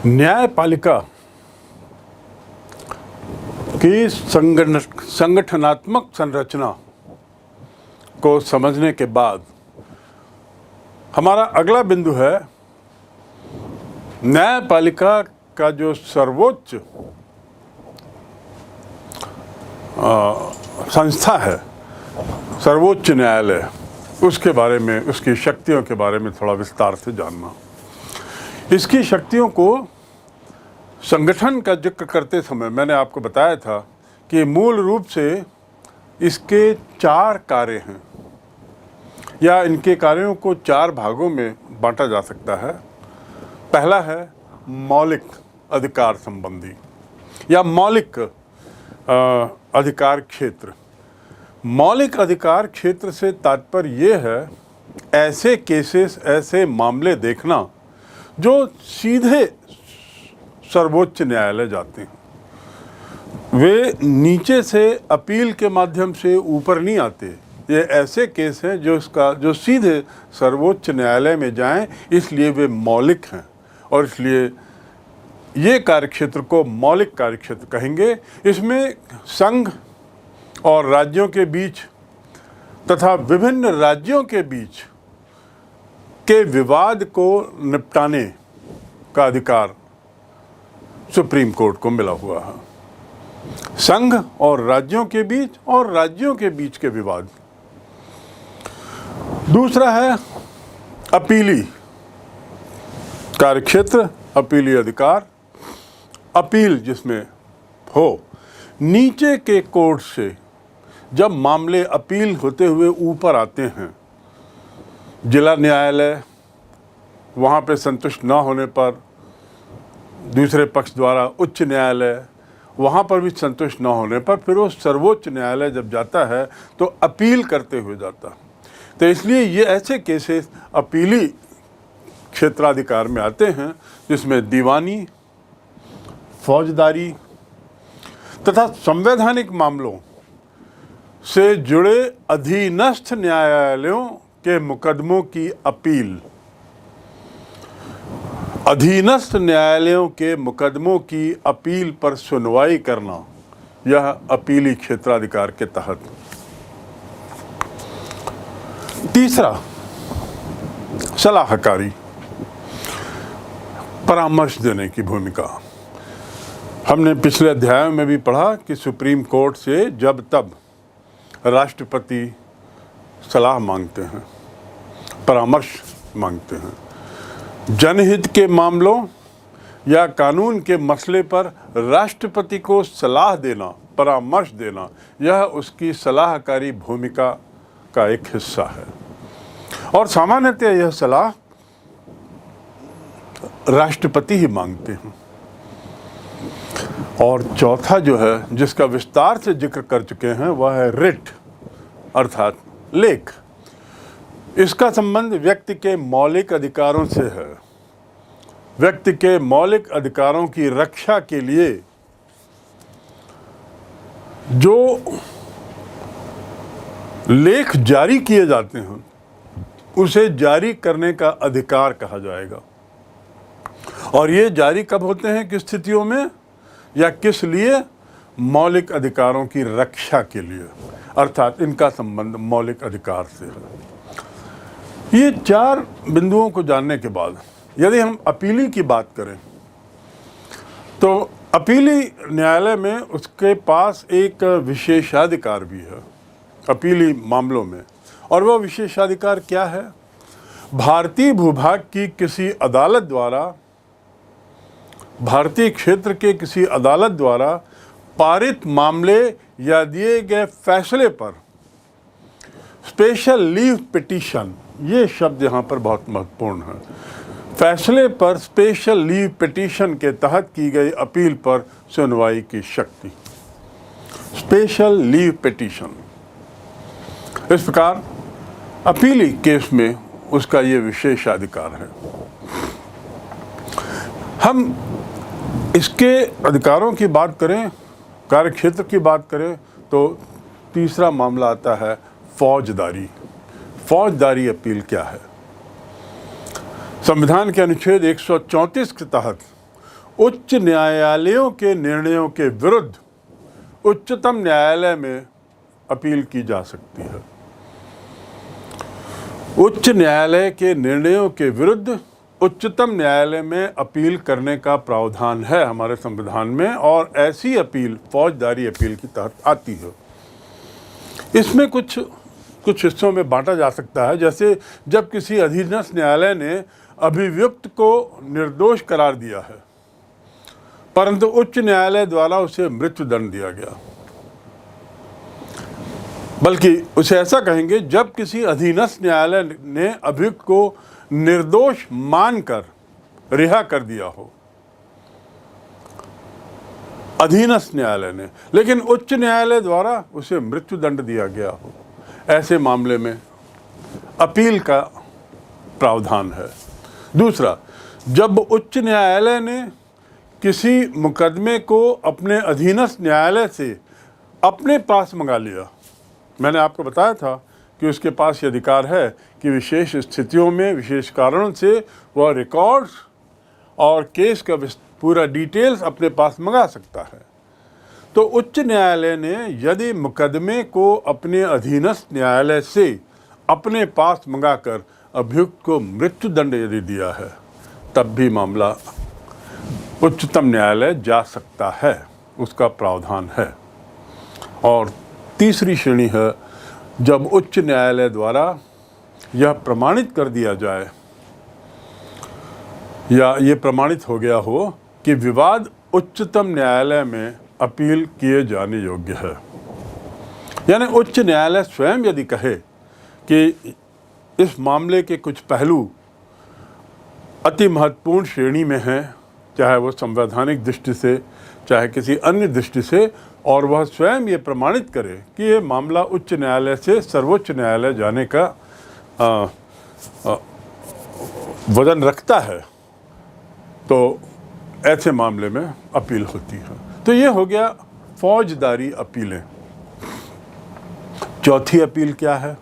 न्यायपालिका की संगठनात्मक संरचना को समझने के बाद हमारा अगला बिंदु है न्यायपालिका का जो सर्वोच्च संस्था है, सर्वोच्च न्यायालय, उसके बारे में, उसकी शक्तियों के बारे में थोड़ा विस्तार से जानना। इसकी शक्तियों को संगठन का जिक्र करते समय मैंने आपको बताया था कि मूल रूप से इसके 4 कार्य हैं, या इनके कार्यों को 4 भागों में बांटा जा सकता है। पहला है मौलिक अधिकार संबंधी या मौलिक अधिकार क्षेत्र। मौलिक अधिकार क्षेत्र से तात्पर्य ये है ऐसे केसेस, ऐसे मामले देखना जो सीधे सर्वोच्च न्यायालय जाते हैं। वे नीचे से अपील के माध्यम से ऊपर नहीं आते। ये ऐसे केस हैं जो सीधे सर्वोच्च न्यायालय में जाएं, इसलिए वे मौलिक हैं और इसलिए ये कार्यक्षेत्र को मौलिक कार्यक्षेत्र कहेंगे। इसमें संघ और राज्यों के बीच तथा विभिन्न राज्यों के बीच के विवाद को निपटाने का अधिकार सुप्रीम कोर्ट को मिला हुआ है। संघ और राज्यों के बीच और राज्यों के बीच के विवाद। दूसरा है अपीली कार्यक्षेत्र, अपीली अधिकार। अपील जिसमें हो नीचे के कोर्ट से जब मामले अपील होते हुए ऊपर आते हैं, जिला न्यायालय, वहाँ पे संतुष्ट न होने पर दूसरे पक्ष द्वारा उच्च न्यायालय, वहाँ पर भी संतुष्ट न होने पर फिर वो सर्वोच्च न्यायालय जब जाता है तो अपील करते हुए जाता है। तो इसलिए ये ऐसे केसेस अपीली क्षेत्राधिकार में आते हैं जिसमें दीवानी, फौजदारी तथा संवैधानिक मामलों से जुड़े अधीनस्थ न्यायालयों के मुकदमों की अपील, अधीनस्थ न्यायालयों के मुकदमों की अपील पर सुनवाई करना, यह अपीली क्षेत्राधिकार के तहत। तीसरा सलाहकारी, परामर्श देने की भूमिका। हमने पिछले अध्याय में भी पढ़ा कि सुप्रीम कोर्ट से जब तब राष्ट्रपति सलाह मांगते हैं, परामर्श मांगते हैं। जनहित के मामलों या कानून के मसले पर राष्ट्रपति को सलाह देना, परामर्श देना, यह उसकी सलाहकारी भूमिका का एक हिस्सा है और सामान्यतः यह सलाह राष्ट्रपति ही मांगते हैं। और चौथा जो है, जिसका विस्तार से जिक्र कर चुके हैं, वह है रिट अर्थात लेख। इसका संबंध व्यक्ति के मौलिक अधिकारों से है। व्यक्ति के मौलिक अधिकारों की रक्षा के लिए जो लेख जारी किए जाते हैं उसे जारी करने का अधिकार कहा जाएगा। और ये जारी कब होते हैं, किस स्थितियों में या किस लिए? मौलिक अधिकारों की रक्षा के लिए, अर्थात इनका संबंध मौलिक अधिकार से है। ये 4 बिंदुओं को जानने के बाद यदि हम अपीली की बात करें तो अपीली न्यायालय में उसके पास एक विशेषाधिकार भी है अपीली मामलों में। और वह विशेषाधिकार क्या है? भारतीय भूभाग की किसी अदालत द्वारा, भारतीय क्षेत्र के किसी अदालत द्वारा पारित मामले या दिए गए फैसले पर स्पेशल लीव पिटीशन, ये शब्द यहाँ पर बहुत महत्वपूर्ण है। फैसले पर स्पेशल लीव पिटीशन के तहत की गई अपील पर सुनवाई की शक्ति, स्पेशल लीव पिटीशन। इस प्रकार अपीली केस में उसका ये विशेषाधिकार है। हम इसके अधिकारों की बात करें, कार्यक्षेत्र की बात करें, तो तीसरा मामला आता है फौजदारी। फौजदारी अपील क्या है? संविधान के अनुच्छेद 134 के तहत उच्च न्यायालयों के निर्णयों के विरुद्ध उच्चतम न्यायालय में अपील की जा सकती है। उच्च न्यायालय के निर्णयों के विरुद्ध उच्चतम न्यायालय में अपील करने का प्रावधान है हमारे संविधान में, और ऐसी अपील फौजदारी अपील के तहत आती है। इसमें कुछ हिस्सों में बांटा जा सकता है। जैसे जब किसी अधीनस्थ न्यायालय ने अभियुक्त को निर्दोष करार दिया है, परंतु उच्च न्यायालय द्वारा उसे मृत्युदंड दिया गया, बल्कि उसे ऐसा कहेंगे जब किसी अधीनस्थ न्यायालय ने अभियुक्त को निर्दोष मानकर रिहा कर दिया हो, अधीनस्थ न्यायालय ने, लेकिन उच्च न्यायालय द्वारा उसे मृत्युदंड दिया गया हो, ऐसे मामले में अपील का प्रावधान है। दूसरा, जब उच्च न्यायालय ने किसी मुकदमे को अपने अधीनस्थ न्यायालय से अपने पास मंगा लिया, मैंने आपको बताया था कि उसके पास ये अधिकार है कि विशेष स्थितियों में विशेष कारणों से वह रिकॉर्ड्स और केस का पूरा डिटेल्स अपने पास मंगा सकता है। तो उच्च न्यायालय ने यदि मुकदमे को अपने अधीनस्थ न्यायालय से अपने पास मंगाकर अभियुक्त को मृत्युदंड यदि दिया है, तब भी मामला उच्चतम न्यायालय जा सकता है, उसका प्रावधान है। और तीसरी श्रेणी है जब उच्च न्यायालय द्वारा यह प्रमाणित कर दिया जाए या ये प्रमाणित हो गया हो कि विवाद उच्चतम न्यायालय में अपील किए जाने योग्य है। यानी उच्च न्यायालय स्वयं यदि कहे कि इस मामले के कुछ पहलू अति महत्वपूर्ण श्रेणी में हैं, चाहे वो संवैधानिक दृष्टि से चाहे किसी अन्य दृष्टि से, और वह स्वयं ये प्रमाणित करे कि ये मामला उच्च न्यायालय से सर्वोच्च न्यायालय जाने का वजन रखता है, तो ऐसे मामले में अपील होती है। तो ये हो गया फौजदारी अपीलें। चौथी अपील क्या है?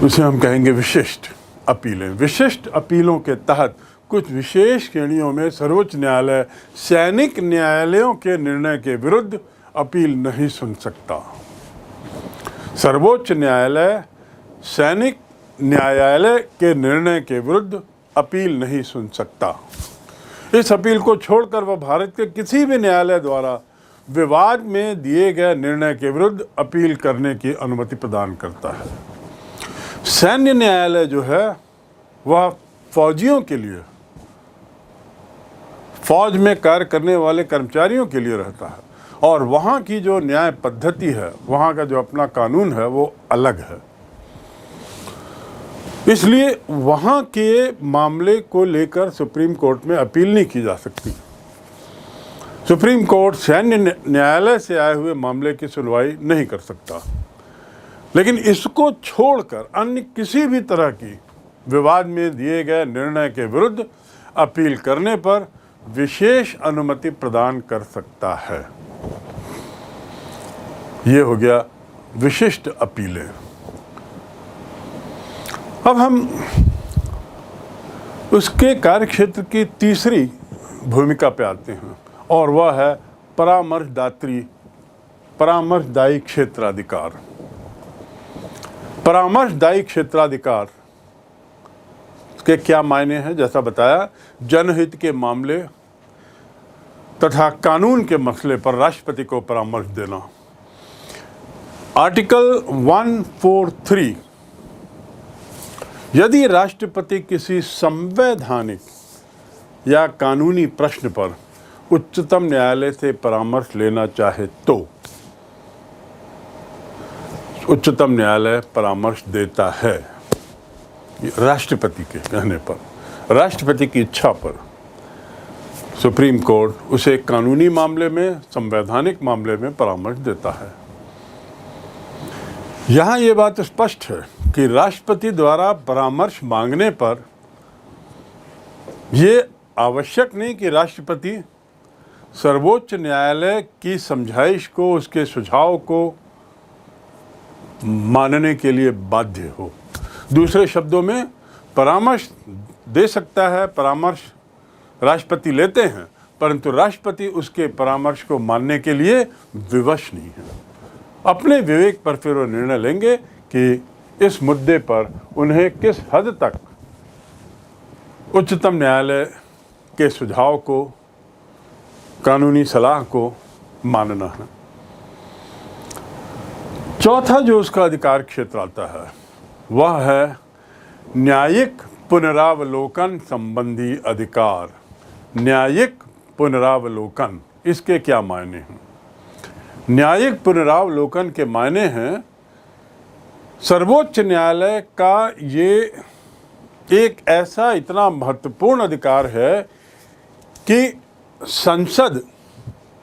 उसे हम कहेंगे विशिष्ट अपीलें। विशिष्ट अपीलों के तहत कुछ विशेष श्रेणियों में सर्वोच्च न्यायालय सैनिक न्यायालयों के निर्णय के विरुद्ध अपील नहीं सुन सकता। सर्वोच्च न्यायालय सैनिक न्यायालय के निर्णय के विरुद्ध अपील नहीं सुन सकता। इस अपील को छोड़कर वह भारत के किसी भी न्यायालय द्वारा विवाद में दिए गए निर्णय के विरुद्ध अपील करने की अनुमति प्रदान करता है। सैन्य न्यायालय जो है वह फौजियों के लिए, फौज में कार्य करने वाले कर्मचारियों के लिए रहता है, और वहाँ की जो न्याय पद्धति है, वहाँ का जो अपना कानून है वो अलग है। इसलिए वहाँ के मामले को लेकर सुप्रीम कोर्ट में अपील नहीं की जा सकती। सुप्रीम कोर्ट सैन्य न्यायालय से आए हुए मामले की सुनवाई नहीं कर सकता, लेकिन इसको छोड़कर अन्य किसी भी तरह की विवाद में दिए गए निर्णय के विरुद्ध अपील करने पर विशेष अनुमति प्रदान कर सकता है। ये हो गया विशिष्ट अपीलें। अब हम उसके कार्यक्षेत्र की तीसरी भूमिका पे आते हैं, और वह है परामर्शदायी क्षेत्राधिकार। परामर्शदायी क्षेत्राधिकार के क्या मायने हैं? जैसा बताया, जनहित के मामले तथा कानून के मसले पर राष्ट्रपति को परामर्श देना। आर्टिकल 143, यदि राष्ट्रपति किसी संवैधानिक या कानूनी प्रश्न पर उच्चतम न्यायालय से परामर्श लेना चाहे तो उच्चतम न्यायालय परामर्श देता है। राष्ट्रपति के कहने पर, राष्ट्रपति की इच्छा पर सुप्रीम कोर्ट उसे कानूनी मामले में, संवैधानिक मामले में परामर्श देता है। यहाँ ये बात स्पष्ट है कि राष्ट्रपति द्वारा परामर्श मांगने पर ये आवश्यक नहीं कि राष्ट्रपति सर्वोच्च न्यायालय की समझाइश को, उसके सुझाव को मानने के लिए बाध्य हो। दूसरे शब्दों में, परामर्श दे सकता है, परामर्श राष्ट्रपति लेते हैं, परंतु राष्ट्रपति उसके परामर्श को मानने के लिए विवश नहीं है। अपने विवेक पर फिर वो निर्णय लेंगे कि इस मुद्दे पर उन्हें किस हद तक उच्चतम न्यायालय के सुझाव को, कानूनी सलाह को मानना है। चौथा जो उसका अधिकार क्षेत्र आता है वह है न्यायिक पुनरावलोकन संबंधी अधिकार। न्यायिक पुनरावलोकन, इसके क्या मायने हैं? न्यायिक पुनरावलोकन के मायने हैं सर्वोच्च न्यायालय का ये एक ऐसा इतना महत्वपूर्ण अधिकार है कि संसद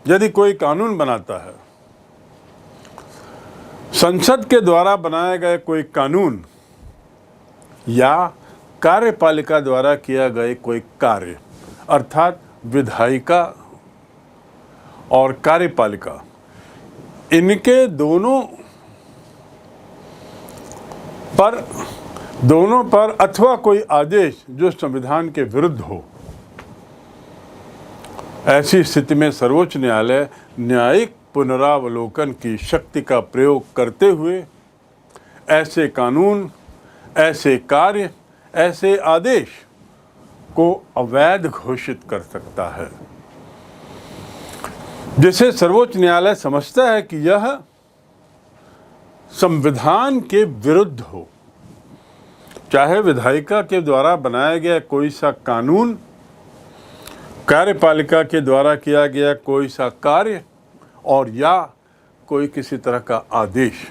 यदि कोई कानून बनाता है, संसद के द्वारा बनाए गए कोई कानून या कार्यपालिका द्वारा किया गए कोई कार्य, अर्थात विधायिका और कार्यपालिका, इनके दोनों पर अथवा कोई आदेश जो संविधान के विरुद्ध हो, ऐसी स्थिति में सर्वोच्च न्यायालय न्यायिक पुनरावलोकन की शक्ति का प्रयोग करते हुए ऐसे कानून, ऐसे कार्य, ऐसे आदेश को अवैध घोषित कर सकता है, जिसे सर्वोच्च न्यायालय समझता है कि यह संविधान के विरुद्ध हो। चाहे विधायिका के द्वारा बनाया गया कोई सा कानून, कार्यपालिका के द्वारा किया गया कोई सा कार्य और या कोई किसी तरह का आदेश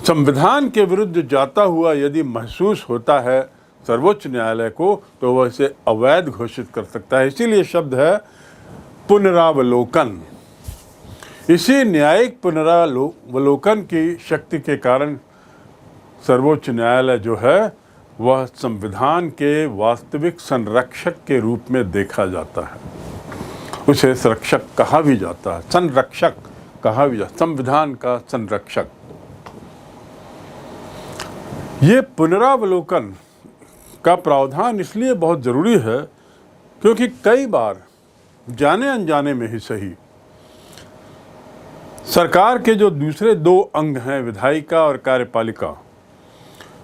संविधान के विरुद्ध जाता हुआ यदि महसूस होता है सर्वोच्च न्यायालय को, तो वह इसे अवैध घोषित कर सकता है। इसीलिए शब्द है पुनरावलोकन। इसी न्यायिक पुनरावलोकन की शक्ति के कारण सर्वोच्च न्यायालय जो है वह संविधान के वास्तविक संरक्षक के रूप में देखा जाता है। उसे संरक्षक कहा भी जाता है, संरक्षक कहा भी जाता, संविधान का संरक्षक। ये पुनरावलोकन का प्रावधान इसलिए बहुत ज़रूरी है क्योंकि कई बार जाने अनजाने में ही सही सरकार के जो दूसरे दो अंग हैं, विधायिका और कार्यपालिका,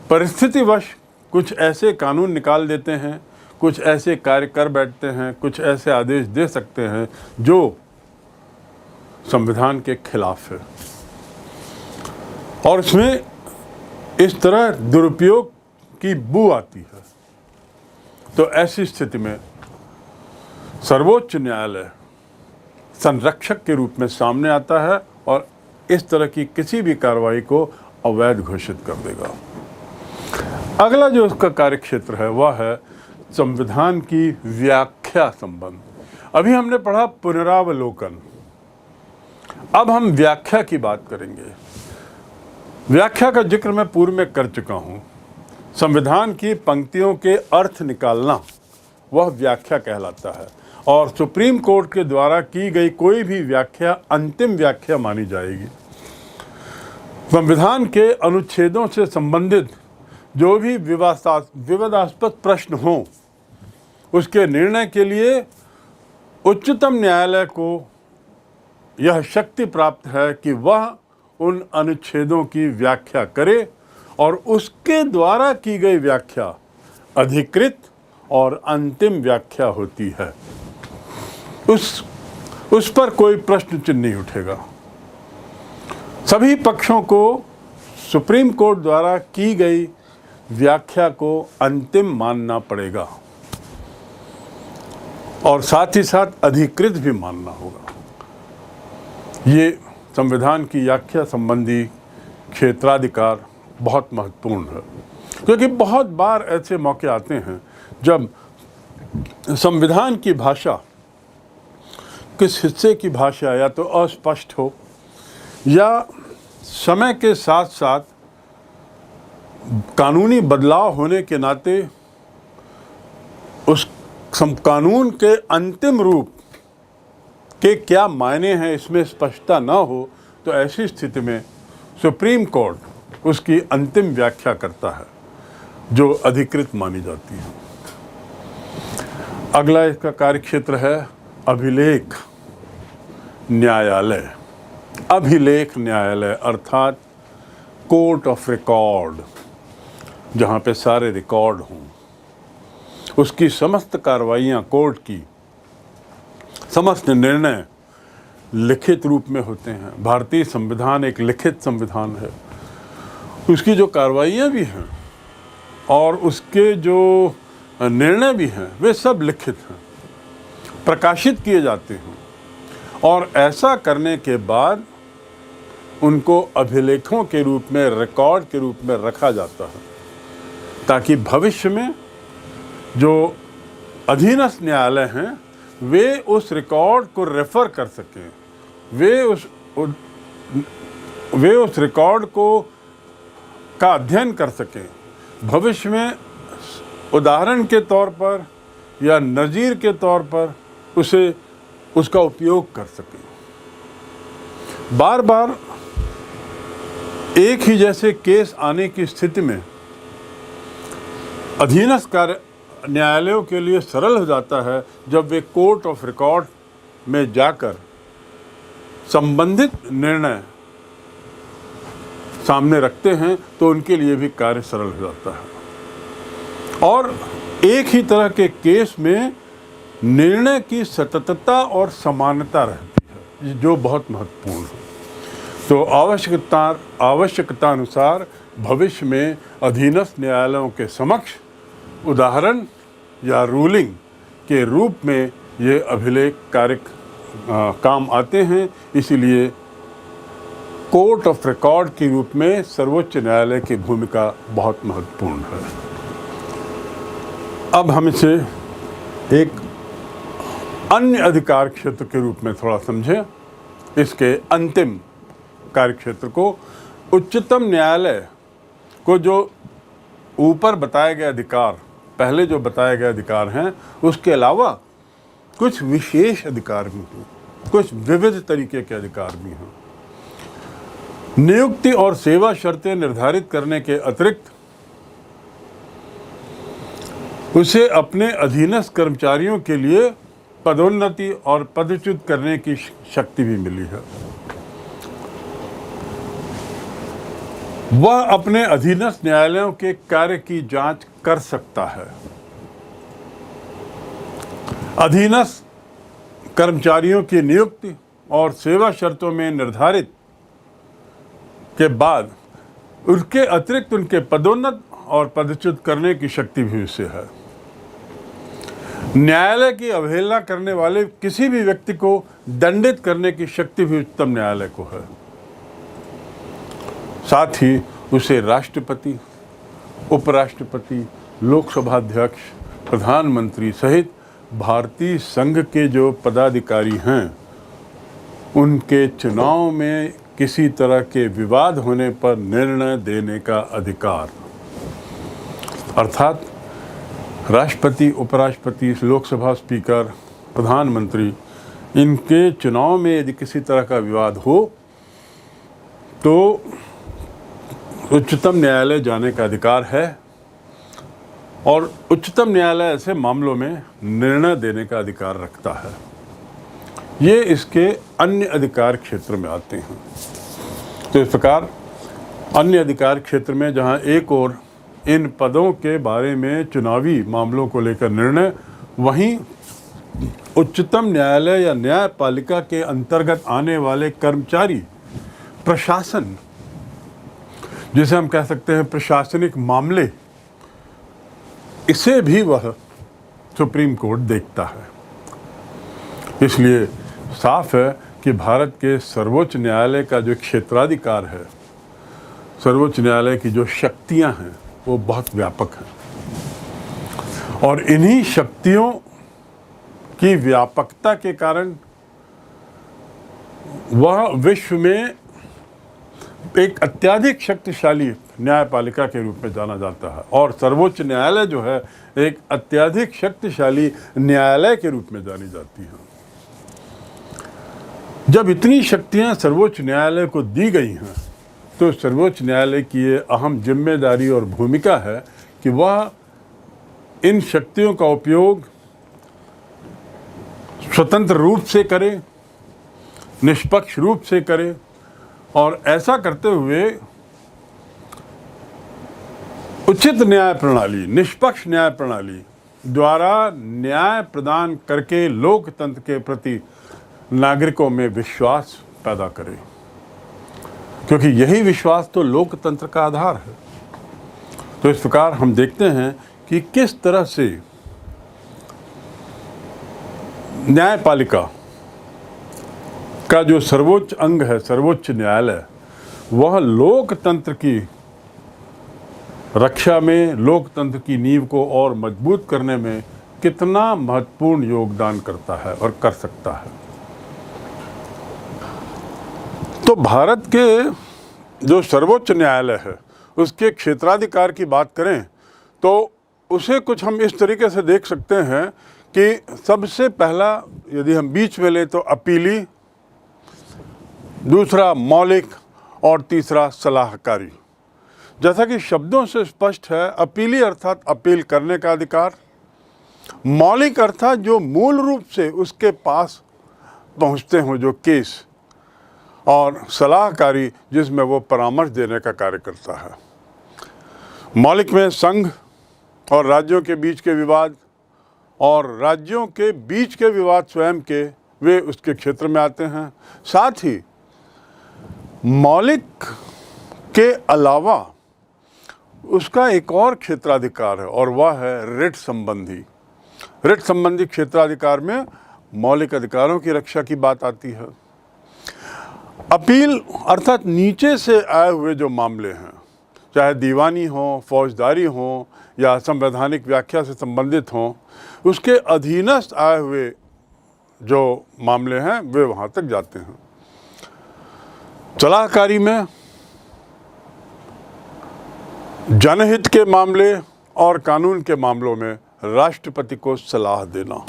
परिस्थितिवश कुछ ऐसे कानून निकाल देते हैं, कुछ ऐसे कार्य कर बैठते हैं, कुछ ऐसे आदेश दे सकते हैं जो संविधान के खिलाफ है और इसमें इस तरह दुरुपयोग की बू आती है। तो ऐसी स्थिति में सर्वोच्च न्यायालय संरक्षक के रूप में सामने आता है और इस तरह की किसी भी कार्रवाई को अवैध घोषित कर देगा। अगला जो उसका कार्यक्षेत्र है वह है संविधान की व्याख्या संबंध। अभी हमने पढ़ा पुनरावलोकन, अब हम व्याख्या की बात करेंगे। व्याख्या का जिक्र मैं पूर्व में कर चुका हूँ। संविधान की पंक्तियों के अर्थ निकालना वह व्याख्या कहलाता है और सुप्रीम कोर्ट के द्वारा की गई कोई भी व्याख्या अंतिम व्याख्या मानी जाएगी। संविधान के अनुच्छेदों से संबंधित जो भी विवादास्पद प्रश्न हों, उसके निर्णय के लिए उच्चतम न्यायालय को यह शक्ति प्राप्त है कि वह उन अनुच्छेदों की व्याख्या करे और उसके द्वारा की गई व्याख्या अधिकृत और अंतिम व्याख्या होती है। उस पर कोई प्रश्न चिन्ह नहीं उठेगा। सभी पक्षों को सुप्रीम कोर्ट द्वारा की गई व्याख्या को अंतिम मानना पड़ेगा और साथ ही साथ अधिकृत भी मानना होगा। ये संविधान की व्याख्या संबंधी क्षेत्राधिकार बहुत महत्वपूर्ण है क्योंकि बहुत बार ऐसे मौके आते हैं जब संविधान की भाषा, किस हिस्से की भाषा या तो अस्पष्ट हो या समय के साथ साथ कानूनी बदलाव होने के नाते उस कानून के अंतिम रूप के क्या मायने हैं इसमें स्पष्टता न हो, तो ऐसी स्थिति में सुप्रीम कोर्ट उसकी अंतिम व्याख्या करता है जो अधिकृत मानी जाती है। अगला इसका कार्यक्षेत्र है अभिलेख न्यायालय। अभिलेख न्यायालय अर्थात कोर्ट ऑफ रिकॉर्ड, जहाँ पे सारे रिकॉर्ड हों, उसकी समस्त कार्रवाइयाँ, कोर्ट की समस्त निर्णय लिखित रूप में होते हैं। भारतीय संविधान एक लिखित संविधान है। उसकी जो कार्रवाइयाँ भी हैं और उसके जो निर्णय भी हैं वे सब लिखित हैं, प्रकाशित किए जाते हैं, और ऐसा करने के बाद उनको अभिलेखों के रूप में, रिकॉर्ड के रूप में रखा जाता है, ताकि भविष्य में जो अधीनस्थ न्यायालय हैं वे उस रिकॉर्ड को रेफर कर सकें, वे उस रिकॉर्ड को का अध्ययन कर सकें, भविष्य में उदाहरण के तौर पर या नज़ीर के तौर पर उसका उपयोग कर सकें। बार बार एक ही जैसे केस आने की स्थिति में अधीनस्थ कार्य न्यायालयों के लिए सरल हो जाता है जब वे कोर्ट ऑफ रिकॉर्ड में जाकर संबंधित निर्णय सामने रखते हैं, तो उनके लिए भी कार्य सरल हो जाता है। और एक ही तरह के केस में निर्णय की सततता और समानता रहती है, जो बहुत महत्वपूर्ण है। तो आवश्यकता अनुसार भविष्य में अधीनस्थ न्यायालयों के समक्ष उदाहरण या रूलिंग के रूप में ये अभिलेख कार्य काम आते हैं। इसीलिए कोर्ट ऑफ रिकॉर्ड के रूप में सर्वोच्च न्यायालय की भूमिका बहुत महत्वपूर्ण है। अब हम इसे एक अन्य अधिकार क्षेत्र के रूप में थोड़ा समझें। इसके अंतिम कार्यक्षेत्र को, उच्चतम न्यायालय को जो ऊपर बताए गए अधिकार, पहले जो बताए गए अधिकार हैं, उसके अलावा कुछ विशेष अधिकार भी हैं, कुछ विविध तरीके के अधिकार भी हैं। नियुक्ति और सेवा शर्तें निर्धारित करने के अतिरिक्त उसे अपने अधीनस्थ कर्मचारियों के लिए पदोन्नति और पदच्युत करने की शक्ति भी मिली है। वह अपने अधीनस्थ न्यायालयों के कार्य की जांच कर सकता है। अधीनस्थ कर्मचारियों की नियुक्ति और सेवा शर्तों में निर्धारित के बाद उसके अतिरिक्त उनके पदोन्नत और पदच्युत करने की शक्ति भी उसे है। न्यायालय की अवहेलना करने वाले किसी भी व्यक्ति को दंडित करने की शक्ति भी उच्चतम न्यायालय को है। साथ ही उसे राष्ट्रपति, उपराष्ट्रपति, लोकसभा अध्यक्ष, प्रधानमंत्री सहित भारतीय संघ के जो पदाधिकारी हैं उनके चुनाव में किसी तरह के विवाद होने पर निर्णय देने का अधिकार, अर्थात राष्ट्रपति, उपराष्ट्रपति, लोकसभा स्पीकर, प्रधानमंत्री, इनके चुनाव में यदि किसी तरह का विवाद हो तो उच्चतम न्यायालय जाने का अधिकार है, और उच्चतम न्यायालय ऐसे मामलों में निर्णय देने का अधिकार रखता है। ये इसके अन्य अधिकार क्षेत्र में आते हैं। तो इस प्रकार अन्य अधिकार क्षेत्र में जहाँ एक और इन पदों के बारे में चुनावी मामलों को लेकर निर्णय, वहीं उच्चतम न्यायालय या न्यायपालिका के अंतर्गत आने वाले कर्मचारी, प्रशासन, जिसे हम कह सकते हैं प्रशासनिक मामले, इसे भी वह सुप्रीम कोर्ट देखता है। इसलिए साफ है कि भारत के सर्वोच्च न्यायालय का जो क्षेत्राधिकार है, सर्वोच्च न्यायालय की जो शक्तियां हैं वो बहुत व्यापक हैं, और इन्हीं शक्तियों की व्यापकता के कारण वह विश्व में एक अत्यधिक शक्तिशाली न्यायपालिका के रूप में जाना जाता है, और सर्वोच्च न्यायालय जो है एक अत्यधिक शक्तिशाली न्यायालय के रूप में जानी जाती है। जब इतनी शक्तियां सर्वोच्च न्यायालय को दी गई हैं तो सर्वोच्च न्यायालय की ये अहम जिम्मेदारी और भूमिका है कि वह इन शक्तियों का उपयोग स्वतंत्र रूप से करे, निष्पक्ष रूप से करे, और ऐसा करते हुए उचित न्याय प्रणाली, निष्पक्ष न्याय प्रणाली द्वारा न्याय प्रदान करके लोकतंत्र के प्रति नागरिकों में विश्वास पैदा करे, क्योंकि यही विश्वास तो लोकतंत्र का आधार है। तो इस प्रकार हम देखते हैं कि किस तरह से न्यायपालिका का जो सर्वोच्च अंग है, सर्वोच्च न्यायालय, वह लोकतंत्र की रक्षा में, लोकतंत्र की नींव को और मजबूत करने में कितना महत्वपूर्ण योगदान करता है और कर सकता है। तो भारत के जो सर्वोच्च न्यायालय है उसके क्षेत्राधिकार की बात करें तो उसे कुछ हम इस तरीके से देख सकते हैं कि सबसे पहला यदि हम बीच में लें तो अपीली, दूसरा मौलिक और तीसरा सलाहकारी। जैसा कि शब्दों से स्पष्ट है, अपीली अर्थात अपील करने का अधिकार, मौलिक अर्थात जो मूल रूप से उसके पास पहुंचते हों जो केस, और सलाहकारी जिसमें वो परामर्श देने का कार्य करता है। मौलिक में संघ और राज्यों के बीच के विवाद और राज्यों के बीच के विवाद स्वयं के वे उसके क्षेत्र में आते हैं। साथ ही मौलिक के अलावा उसका एक और क्षेत्राधिकार है और वह है रिट संबंधी। रिट संबंधी क्षेत्राधिकार में मौलिक अधिकारों की रक्षा की बात आती है। अपील अर्थात नीचे से आए हुए जो मामले हैं, चाहे दीवानी हो, फौजदारी हो या संवैधानिक व्याख्या से संबंधित हों, उसके अधीनस्थ आए हुए जो मामले हैं वे वहाँ तक जाते हैं। सलाहकारी में जनहित के मामले और कानून के मामलों में राष्ट्रपति को सलाह देना।